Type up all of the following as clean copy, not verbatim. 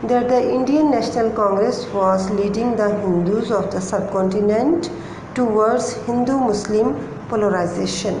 that the Indian National Congress was leading the Hindus of the subcontinent towards Hindu-Muslim polarization.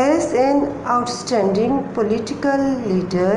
As an outstanding political leader,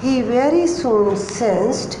he very soon sensed,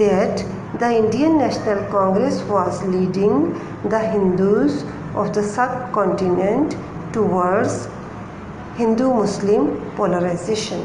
that the Indian National Congress was leading the Hindus of the subcontinent towards Hindu-Muslim polarization.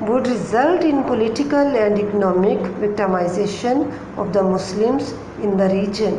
would result in political and economic victimization of the Muslims in the region.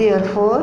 Therefore,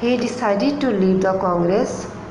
he decided to leave the Congress,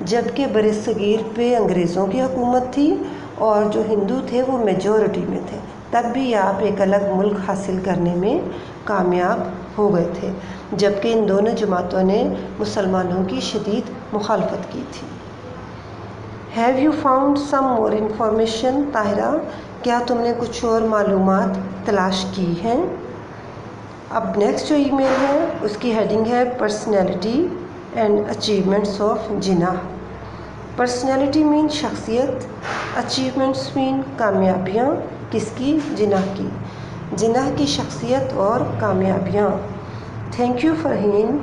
جبکہ برصغیر پہ انگریزوں کی حکومت تھی اور جو ہندو تھے وہ میجورٹی میں تھے، تب بھی آپ ایک الگ ملک حاصل کرنے میں کامیاب ہو گئے تھے، جبکہ ان دونوں جماعتوں نے مسلمانوں کی شدید مخالفت کی تھی۔ Have you found some more information, Tahira? کیا تم نے کچھ اور معلومات تلاش کی ہیں؟ اب نیکسٹ جو ای میل ہے اس کی ہیڈنگ ہے personality and achievements of Jinnah. Personality مین شخصیت، اچیومنٹس مین کامیابیاں، کس کی؟ جناح کی۔ جناح کی شخصیت اور کامیابیاں۔ Thank you Farheen,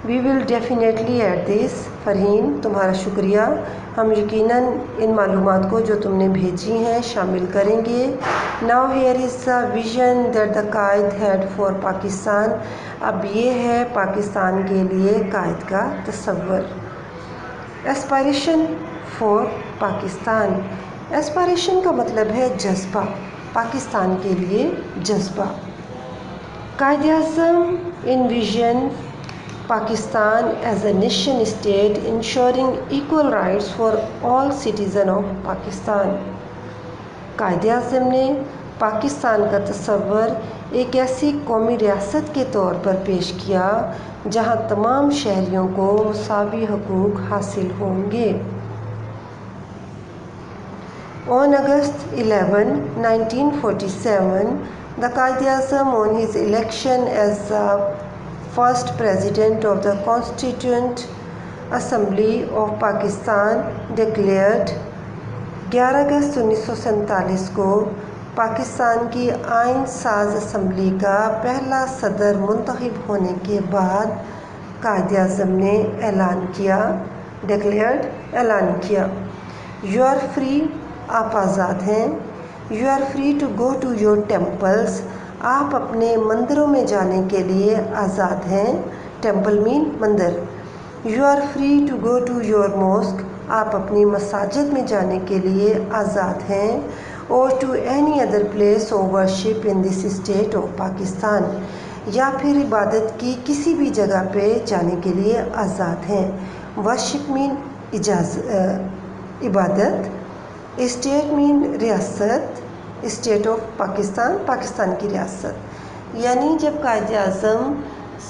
we will definitely add this. Farheen تمہارا شکریہ، ہم یقیناً ان معلومات کو جو تم نے بھیجی ہیں شامل کریں گے۔ Now here is the vision that the Quaid had for Pakistan. اب یہ ہے پاکستان کے لیے قائد کا تصور۔ ایسپائریشن فار پاکستان۔ ایسپائریشن کا مطلب ہے جذبہ، پاکستان کے لیے جذبہ۔ Quaid Azam invasion Pakistan as a nation state ensuring equal rights for all citizens of Pakistan۔ Quaid Azam نے پاکستان کا تصور ایک ایسی قومی ریاست کے طور پر پیش کیا جہاں تمام شہریوں کو مساوی حقوق حاصل ہوں گے۔ On August 11, 1947, the Qaid Azam on his election as the first president of the Constituent Assembly of Pakistan declared 11 اگست 1947 کو پاکستان کی آئین ساز اسمبلی کا پہلا صدر منتخب ہونے کے بعد قائد اعظم نے اعلان کیا، ڈکلیئرڈ اعلان کیا، یو آر فری، آپ آزاد ہیں، you are free to go to your temples, آپ اپنے مندروں میں جانے کے لیے آزاد ہیں، ٹیمپل مین مندر، you are free to go to your mosque, آپ اپنی مساجد میں جانے کے لیے آزاد ہیں، اور to any other place of worship in this state of Pakistan, یا پھر عبادت کی کسی بھی جگہ پہ جانے کے لیے آزاد ہیں۔ ورشپ مین عبادت، اسٹیٹ مین ریاست، اسٹیٹ آف پاکستان، پاکستان کی ریاست۔ یعنی جب قائد اعظم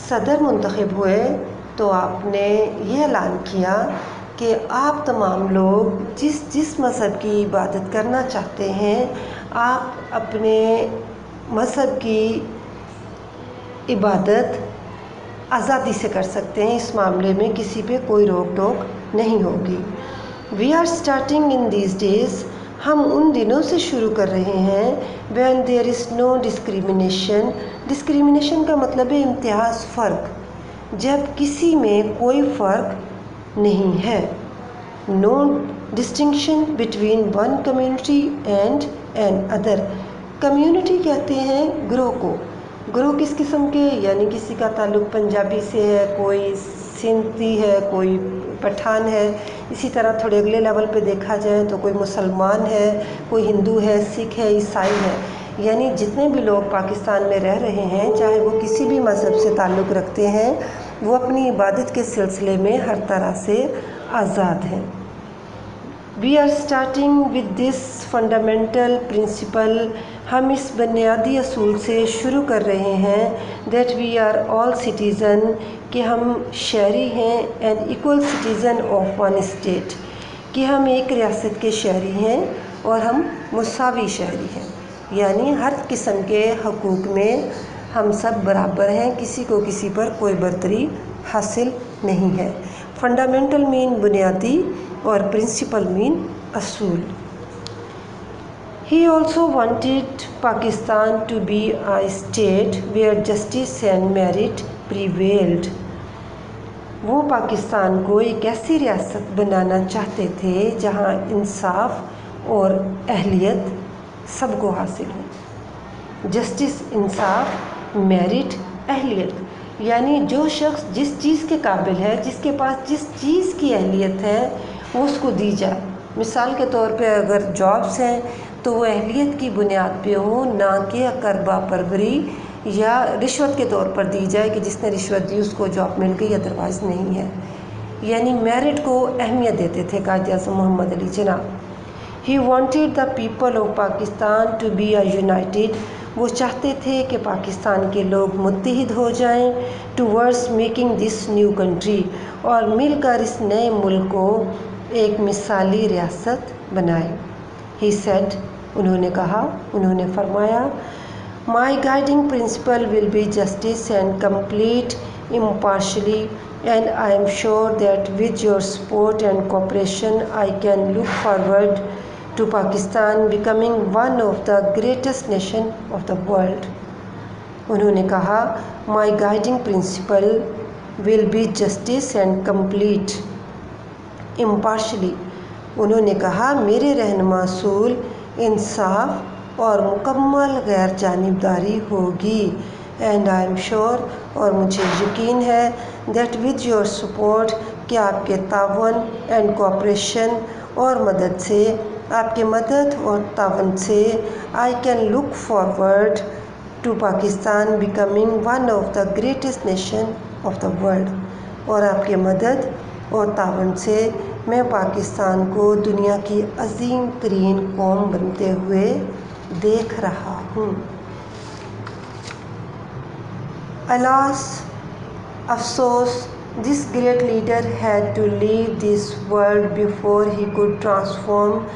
صدر منتخب ہوئے تو آپ نے یہ اعلان کیا کہ آپ تمام لوگ جس مذہب کی عبادت کرنا چاہتے ہیں آپ اپنے مذہب کی عبادت آزادی سے کر سکتے ہیں، اس معاملے میں کسی پہ کوئی روک ٹوک نہیں ہوگی۔ We are starting in these days, ہم ان دنوں سے شروع کر رہے ہیں when there is no discrimination۔ Discrimination کا مطلب ہے امتیاز، فرق، جب کسی میں کوئی فرق نہیں ہے۔ no distinction between one community and another۔ Community کہتے ہیں گروہ کو، گروہ کس قسم کے؟ یعنی کسی کا تعلق پنجابی سے ہے، کوئی سندھی ہے، کوئی پٹھان ہے، اسی طرح تھوڑے اگلے لیول پہ دیکھا جائے تو کوئی مسلمان ہے، کوئی ہندو ہے، سکھ ہے، عیسائی ہے۔ یعنی جتنے بھی لوگ پاکستان میں رہ رہے ہیں چاہے وہ کسی بھی مذہب سے تعلق رکھتے ہیں وہ اپنی عبادت کے سلسلے میں ہر طرح سے آزاد ہیں۔ We are starting with this fundamental principle, ہم اس بنیادی اصول سے شروع کر رہے ہیں that we are all citizen, کہ ہم شہری ہیں، and equal citizen of one state, کہ ہم ایک ریاست کے شہری ہیں اور ہم مساوی شہری ہیں، یعنی ہر قسم کے حقوق میں ہم سب برابر ہیں، کسی کو کسی پر کوئی برتری حاصل نہیں ہے۔ فنڈامنٹل مین بنیادی اور پرنسپل مین اصول۔ He also wanted Pakistan to be a state where justice and merit prevailed۔ وہ پاکستان کو ایک ایسی ریاست بنانا چاہتے تھے جہاں انصاف اور اہلیت سب کو حاصل ہو۔ جسٹس، انصاف، میرٹ، اہلیت، یعنی جو شخص جس چیز کے قابل ہے، جس کے پاس جس چیز کی اہلیت ہے وہ اس کو دی جائے۔ مثال کے طور پہ اگر جابس ہیں تو وہ اہلیت کی بنیاد پہ ہوں، نہ کہ اقربا پروری یا رشوت کے طور پر دی جائے کہ جس نے رشوت دی اس کو جاب مل گئی، ادروائز نہیں ہے۔ یعنی میرٹ کو اہمیت دیتے تھے قائد اعظم محمد Ali Jinnah. He wanted the people of Pakistan to be united. وہ چاہتے تھے کہ پاکستان کے لوگ متحد ہو جائیں towards making this new country, اور مل کر اس نئے ملک کو ایک مثالی ریاست بنائیں. He said, انہوں نے فرمایا, My guiding principle will be justice and complete impartiality, and I am sure that with your support and cooperation I can look forward to Pakistan becoming one of the greatest nations of the world. انہوں نے کہا, My guiding principle will be justice and complete impartiality. انہوں نے کہا, میرے رہنما اصول انصاف اور مکمل غیر جانبداری ہوگی. اینڈ آئی ایم شیور, اور مجھے یقین ہے, دیٹ ود یور سپورٹ, کہ آپ کے تعاون, اینڈ کوآپریشن, اور مدد سے, آپ کے مدد اور تعاون سے, I can look forward to Pakistan becoming one of the greatest nation of the world. اور آپ کے مدد اور تعاون سے میں پاکستان کو دنیا کی عظیم ترین قوم بنتے ہوئے دیکھ رہا ہوں. Alas, افسوس, this great leader had to leave this world before he could transform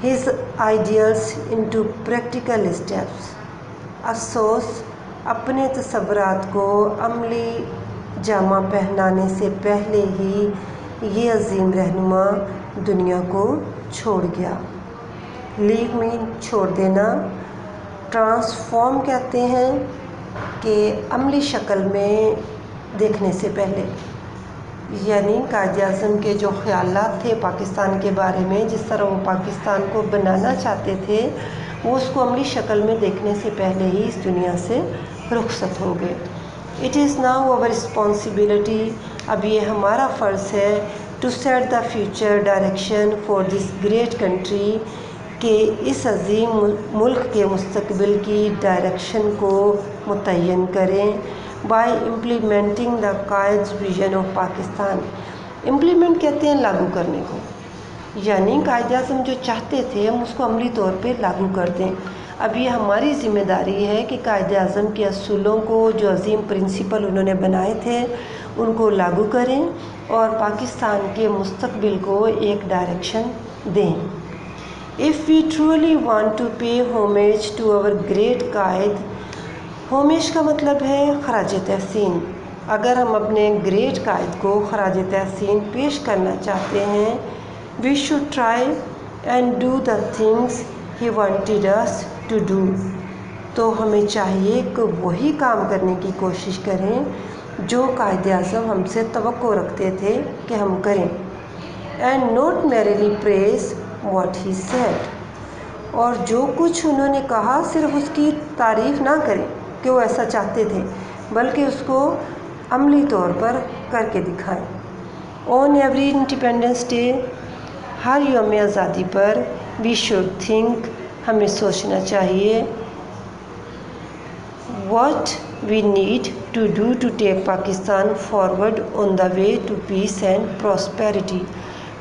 his ideals into practical steps. افسوس, اپنے تصورات کو عملی جامہ پہنانے سے پہلے ہی یہ عظیم رہنما دنیا کو چھوڑ گیا. لیو مین چھوڑ دینا, ٹرانسفارم کہتے ہیں کہ عملی شکل میں دیکھنے سے پہلے, یعنی قائد اعظم کے جو خیالات تھے پاکستان کے بارے میں, جس طرح وہ پاکستان کو بنانا چاہتے تھے, وہ اس کو عملی شکل میں دیکھنے سے پہلے ہی اس دنیا سے رخصت ہو گئے. It is now our responsibility, اب یہ ہمارا فرض ہے, to set the future direction for this great country, کہ اس عظیم ملک کے مستقبل کی ڈائریکشن کو متعین کریں. by implementing the قائد's vision of Pakistan. Implement کہتے ہیں لاگو کرنے کو, یعنی قائد اعظم جو چاہتے تھے ہم اس کو عملی طور پہ لاگو کر دیں. اب یہ ہماری ذمہ داری ہے کہ قائد اعظم کے اصولوں کو, جو عظیم پرنسپل انہوں نے بنائے تھے, ان کو لاگو کریں اور پاکستان کے مستقبل کو ایک ڈائریکشن دیں. If we truly want to pay homage to our great قائد, ہومیج کا مطلب ہے خراج تحسین. اگر ہم اپنے گریٹ قائد کو خراج تحسین پیش کرنا چاہتے ہیں, we should try and do the things he wanted us to do. تو ہمیں چاہیے کہ وہی کام کرنے کی کوشش کریں جو قائد اعظم ہم سے توقع رکھتے تھے کہ ہم کریں. and not merely praise what he said. اور جو کچھ انہوں نے کہا صرف اس کی تعریف نہ کریں کہ وہ ایسا چاہتے تھے, بلکہ اس کو عملی طور پر کر کے دکھائیں. on every Independence Day, ہر یوم آزادی پر, we should think, ہمیں سوچنا چاہیے, what we need to do to take Pakistan forward on the way to peace and prosperity.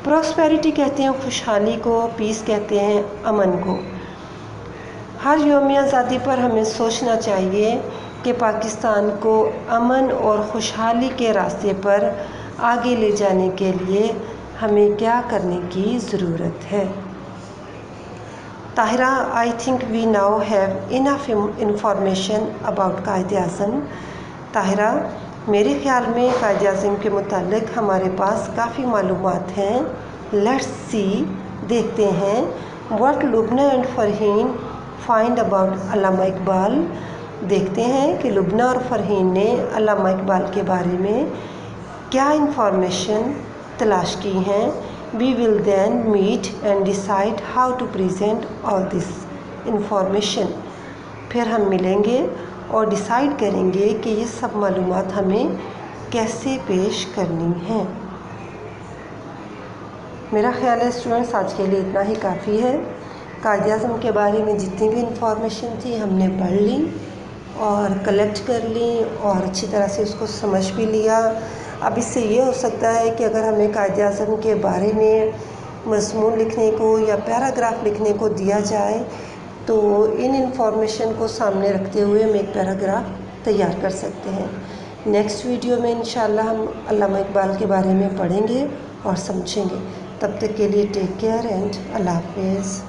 Prosperity کہتے ہیں خوشحالی کو, پیس کہتے ہیں امن کو. ہر یوم آزادی پر ہمیں سوچنا چاہیے کہ پاکستان کو امن اور خوشحالی کے راستے پر آگے لے جانے کے لیے ہمیں کیا کرنے کی ضرورت ہے. Tahira, I think we now have enough information about Quaid Azam. Tahira, میرے خیال میں قائد اعظم کے متعلق ہمارے پاس کافی معلومات ہیں. لیٹس سی, دیکھتے ہیں, what Lubna and Farheen find about علامہ اقبال. دیکھتے ہیں کہ لبنہ اور فرحین نے علامہ اقبال کے بارے میں کیا انفارمیشن تلاش کی ہیں. We will then meet and decide how to present all this information. پھر ہم ملیں گے اور ڈیسائیڈ کریں گے کہ یہ سب معلومات ہمیں کیسے پیش کرنی ہیں. میرا خیال ہے اسٹوڈنٹس آج کے لیے اتنا ہی کافی ہے. قائد اعظم کے بارے میں جتنی بھی انفارمیشن تھی ہم نے پڑھ لی اور کلیکٹ کر لی اور اچھی طرح سے اس کو سمجھ بھی لیا. اب اس سے یہ ہو سکتا ہے کہ اگر ہمیں قائد اعظم کے بارے میں مضمون لکھنے کو یا پیراگراف لکھنے کو دیا جائے تو ان انفارمیشن کو سامنے رکھتے ہوئے ہم ایک پیراگراف تیار کر سکتے ہیں۔ نیکسٹ ویڈیو میں انشاءاللہ ہم علامہ اقبال کے بارے میں پڑھیں گے اور سمجھیں گے۔ تب تک کے لیے ٹیک کیئر اینڈ اللہ حافظ۔